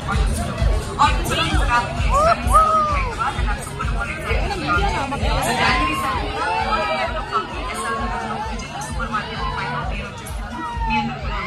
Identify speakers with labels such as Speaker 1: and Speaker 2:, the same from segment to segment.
Speaker 1: Autumn Salon is rapidly expanding salon in Hyderabad and I'm super excited. January 7th, all level of company SR Nagarlo Vijayta Supermarket की final పేరు వచ్చేస్తున్నాను. మీ అందరూ కూడా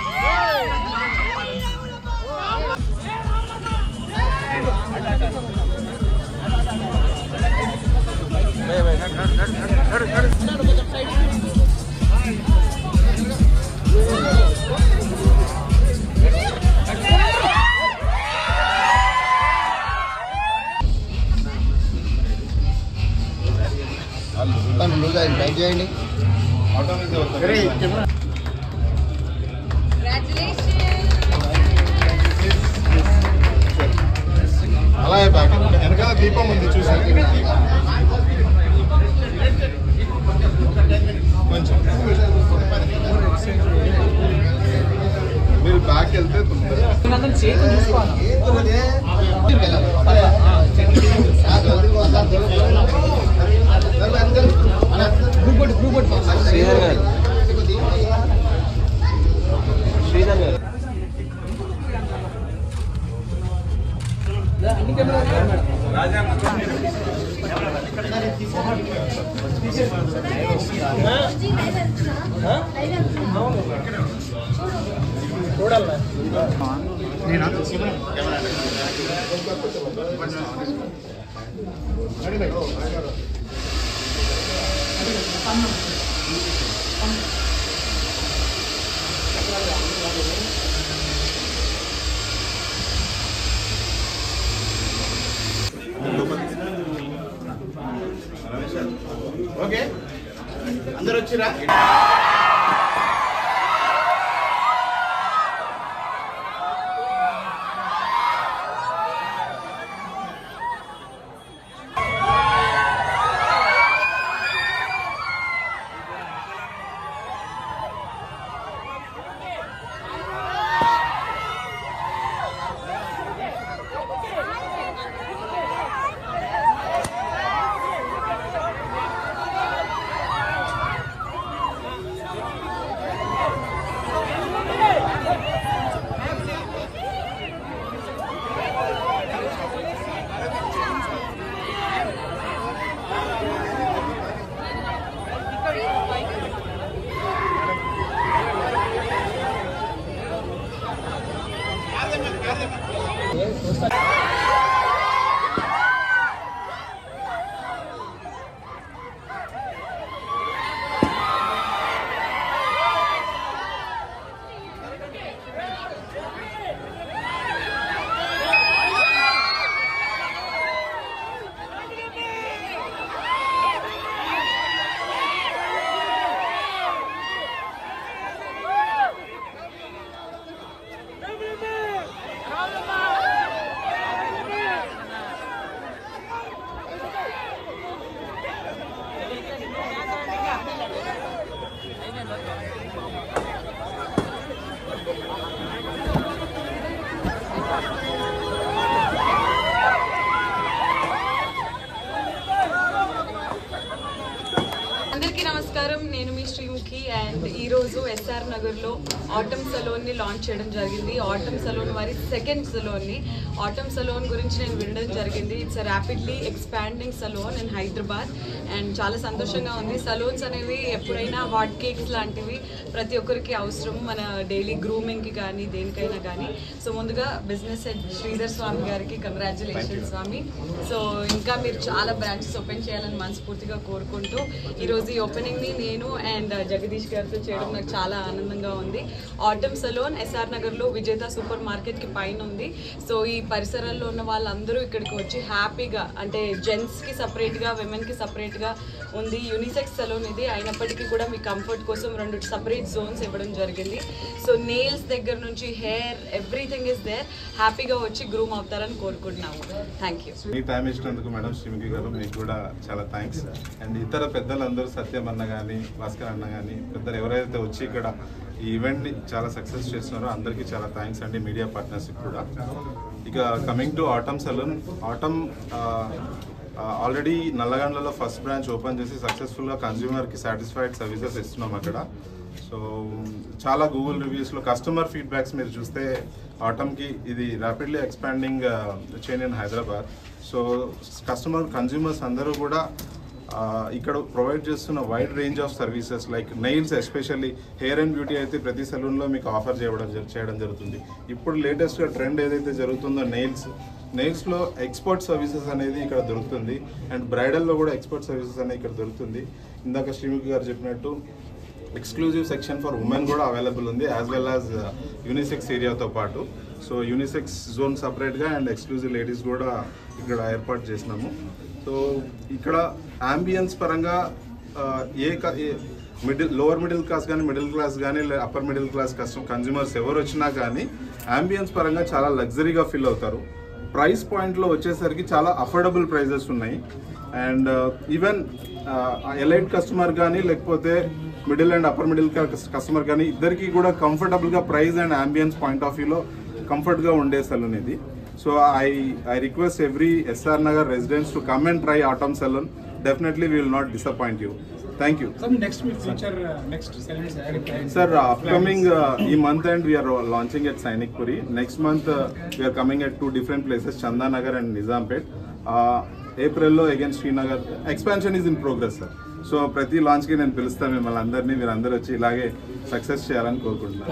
Speaker 2: అలాగే వెనకాల దీపం ఉంది చూసాను కొంచెం మీరు బ్యాక్ వెళ్తే శ్రీధర్ గారు ఓకే అందరూ వచ్చిరా
Speaker 3: నమస్కారం నేను మీ శ్రీముఖి అండ్ ఈ రోజు ఎస్ఆర్ నగర్ లో ఆటమ్ సలోన్ ని లాంచ్ చేయడం జరిగింది. ఆటమ్ సలోన్ వారి సెకండ్ సలోన్ ని ఆటమ్ సలోన్ గురించి నేను వినడం జరిగింది. It's rapidly expanding salon in Hyderabad and చాలా సంతోషంగా ఉంది. సలోన్స్ అనేవి ఎప్పుడైనా హాట్ కేక్స్ లాంటివి ప్రతి ఒక్కరికి అవసరం మన డైలీ గ్రూమింగ్ కి కానీ దేనికైనా కానీ. సో ముందుగా బిజినెస్ హెడ్ శ్రీధర్ స్వామి గారికి కంగ్రాచులేషన్స్ స్వామి. సో ఇంకా మీరు చాలా బ్రాంచెస్ ఓపెన్ చేయాలని మనస్ఫూర్తిగా కోరుకుంటూ ఈరోజు ఈ ఓపెనింగ్ ని నేను అండ్ జగదీష్ గారితో చేయడం నాకు చాలా ఆనందంగా ఉంది. ఆటమ్ సలోన్ ఎస్ఆర్ నగర్ లో విజేత సూపర్ మార్కెట్ కి పైన ఉంది. సో ఈ పరిసరాల్లో ఉన్న వాళ్ళందరూ ఇక్కడికి వచ్చి హ్యాపీగా అంటే జెంట్స్ కి సపరేట్ గా విమెన్ కి సపరేట్ గా ఉంది. యూనిసెక్స్ సలోన్ ఇది అయినప్పటికీ కూడా మీ కంఫర్ట్ కోసం 2 సపరేట్ జోన్స్ ఇవ్వడం జరిగింది. సో నెయిల్స్ దగ్గర నుంచి హెయిర్ ఎవ్రీథింగ్ ఇస్ దేర్. హ్యాపీగా వచ్చి గ్రూమ్ అవుతారని కోరుకుంటున్నాము. Thank you.
Speaker 2: మీ టైం ఇచ్చినందుకు మేడం శ్రీముఖి గారు మీకు కూడా చాలా థ్యాంక్స్. అండ్ ఇతర పెద్దలందరూ సత్యం అన్న కానీ భాస్కర్ అన్న కానీ పెద్దలు ఎవరైతే వచ్చి ఇక్కడ ఈ ఈవెంట్ని చాలా సక్సెస్ చేస్తున్నారో అందరికీ చాలా థ్యాంక్స్ అండి. మీడియా పార్ట్నర్స్కి కూడా. ఇక coming to Atom salon, Atom already నల్లగండ్లలో ఫస్ట్ బ్రాంచ్ ఓపెన్ చేసి సక్సెస్ఫుల్గా కన్జ్యూమర్కి సాటిస్ఫైడ్ సర్వీసెస్ ఇస్తున్నాం అక్కడ. సో చాలా గూగుల్ రివ్యూస్లో కస్టమర్ ఫీడ్బ్యాక్స్ మీరు చూస్తే ఆటమ్కి ఇది rapidly expanding chain in Hyderabad. So consumers అందరూ కూడా ఇక్కడ ప్రొవైడ్ చేస్తున్న wide range of services like nails, especially hair and beauty అయితే ప్రతి సలూన్లో మీకు ఆఫర్ చేయడం జరుగుతుంది. ఇప్పుడు లేటెస్ట్గా ట్రెండ్ ఏదైతే జరుగుతుందో నెయిల్స్లో ఎక్స్పర్ట్ సర్వీసెస్ అనేది ఇక్కడ దొరుకుతుంది. అండ్ బ్రైడల్లో కూడా ఎక్స్పర్ట్ సర్వీసెస్ అనేది ఇక్కడ దొరుకుతుంది. ఇందాక శ్రీముఖి గారు చెప్పినట్టు ఎక్స్క్లూజివ్ సెక్షన్ ఫర్ ఉమెన్ కూడా అవైలబుల్ ఉంది, యాజ్ వెల్ యాజ్ యూనిసెక్స్ ఏరియాతో పాటు. సో యూనిసెక్స్ జోన్ సపరేట్గా అండ్ ఎక్స్క్లూజివ్ లేడీస్ కూడా ఇక్కడ ఏర్పాటు చేసినాము. సో ఇక్కడ అంబియన్స్ పరంగా లోవర్ మిడిల్ క్లాస్ కానీ, మిడిల్ క్లాస్ కానీ, అప్పర్ మిడిల్ క్లాస్ కన్జ్యూమర్స్ ఎవరు వచ్చినా కానీ అంబియన్స్ పరంగా చాలా లగ్జరీగా ఫీల్ అవుతారు. ప్రైస్ పాయింట్లో వచ్చేసరికి చాలా అఫోర్డబుల్ ప్రైజెస్ ఉన్నాయి. అండ్ ఈవెన్ ఎలైట్ కస్టమర్ కానీ లేకపోతే middle and upper middle customer కానీ ఇద్దరికి కూడా కంఫర్టబుల్గా price and ambience point of వ్యూలో కంఫర్ట్గా ఉండే సలూన్ ఇది. So I request every SR Nagar residents to come and try Autumn Salon. Definitely we will not disappoint you. Thank you.
Speaker 4: Sir, next salons
Speaker 2: Sir, upcoming month end we are launching at Sainik Puri. Next month we are coming at 2 different places, Chanda Nagar and Nizampet. April lo again Srinagar. Expansion is in progress, sir. So ప్రతి లాంచ్కి నేను పిలుస్తాను మిమ్మల్ని అందరినీ, మీరు అందరూ వచ్చి ఇలాగే success చేయాలని కోరుకుంటున్నాను.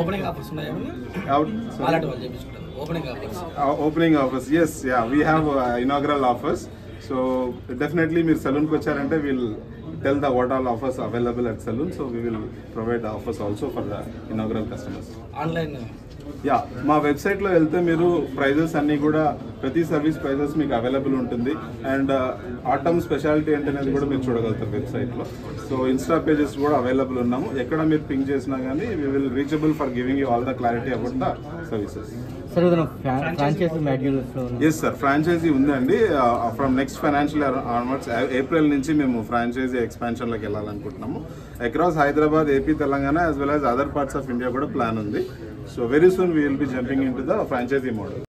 Speaker 2: Opening offers yes, yeah, we have inaugural offers. So definitely మీరు సలూన్కి వచ్చారంటే will tell the what all offers available at saloon. So we will provide the offers also for the inaugural customers.
Speaker 4: Online.
Speaker 2: Yeah, మా వెబ్సైట్లో వెళ్తే మీరు prices అన్నీ కూడా ప్రతి సర్వీస్ ప్రైజెస్ మీకు అవైలబుల్ ఉంటుంది. అండ్ ఆటమ్ స్పెషాలిటీ ఏంటనేది కూడా మీరు చూడగలుగుతారు వెబ్సైట్లో. సో ఇన్స్టా పేజెస్ కూడా అవైలబుల్ ఉన్నాము. ఎక్కడ మీరు పింక్ చేసినా కానీ we will reachable for giving you all the clarity about the services. Yes sir, franchise ఉందండి. From next financial year onwards April నుంచి మేము ఫ్రాంచైజీ ఎక్స్పాన్షన్లోకి వెళ్ళాలనుకుంటున్నాము. Across Hyderabad, AP, Telangana as well as other parts of India కూడా plan ఉంది. So very soon we will be jumping into the franchisee model.